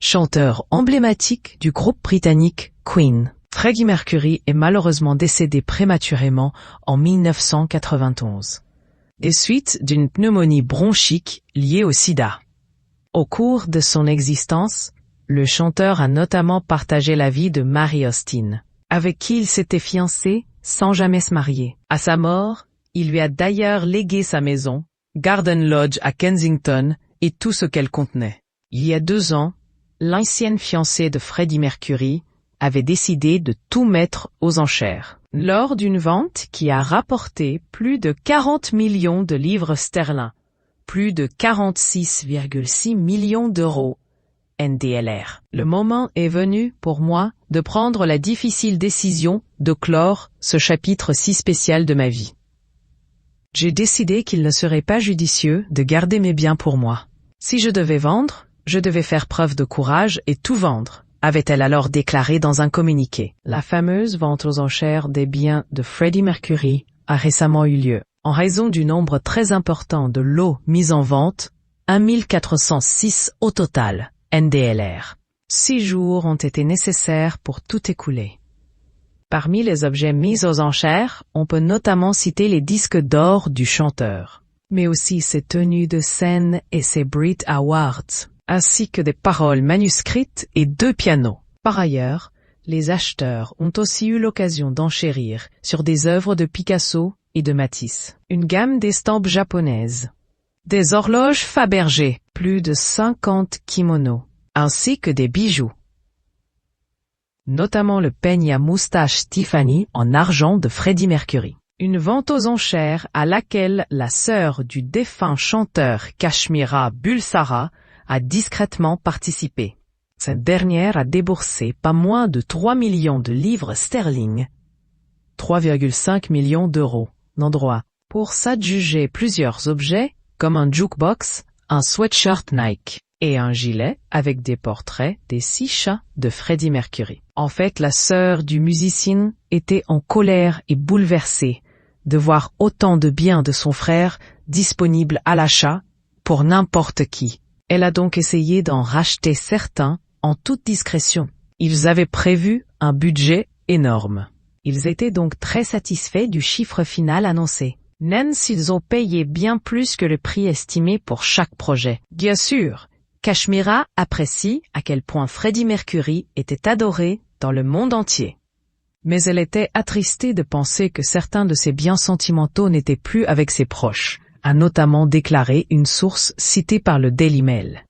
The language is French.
chanteur emblématique du groupe britannique Queen. Freddie Mercury est malheureusement décédé prématurément en 1991, des suites d'une pneumonie bronchique liée au sida. Au cours de son existence, le chanteur a notamment partagé la vie de Mary Austin, avec qui il s'était fiancé sans jamais se marier. À sa mort, il lui a d'ailleurs légué sa maison, Garden Lodge à Kensington, et tout ce qu'elle contenait. Il y a 2 ans, l'ancienne fiancée de Freddie Mercury avait décidé de tout mettre aux enchères, lors d'une vente qui a rapporté plus de 40 millions de livres sterling, plus de 46,6 millions d'euros, NDLR. Le moment est venu pour moi de prendre la difficile décision de clore ce chapitre si spécial de ma vie. J'ai décidé qu'il ne serait pas judicieux de garder mes biens pour moi. Si je devais vendre, je devais faire preuve de courage et tout vendre, avait-elle alors déclaré dans un communiqué. La fameuse vente aux enchères des biens de Freddie Mercury a récemment eu lieu. En raison du nombre très important de lots mis en vente, 1406 au total, NDLR. 6 jours ont été nécessaires pour tout écouler. Parmi les objets mis aux enchères, on peut notamment citer les disques d'or du chanteur, mais aussi ses tenues de scène et ses Brit Awards, ainsi que des paroles manuscrites et 2 pianos. Par ailleurs, les acheteurs ont aussi eu l'occasion d'enchérir sur des œuvres de Picasso et de Matisse, une gamme d'estampes japonaises, des horloges Fabergé, plus de 50 kimonos, ainsi que des bijoux, notamment le peigne à moustache Tiffany en argent de Freddie Mercury. Une vente aux enchères à laquelle la sœur du défunt chanteur Kashmira Bulsara a discrètement participé. Cette dernière a déboursé pas moins de 3 millions de livres sterling, 3,5 millions d'euros, d'endroit, pour s'adjuger plusieurs objets comme un jukebox, un sweatshirt Nike et un gilet avec des portraits des 6 chats de Freddie Mercury. En fait, la sœur du musicien était en colère et bouleversée de voir autant de biens de son frère disponibles à l'achat pour n'importe qui. Elle a donc essayé d'en racheter certains en toute discrétion. Ils avaient prévu un budget énorme. Ils étaient donc très satisfaits du chiffre final annoncé. Même s'ils ont payé bien plus que le prix estimé pour chaque projet. Bien sûr, Kashmira apprécie à quel point Freddie Mercury était adoré dans le monde entier. Mais elle était attristée de penser que certains de ses biens sentimentaux n'étaient plus avec ses proches, a notamment déclaré une source citée par le Daily Mail.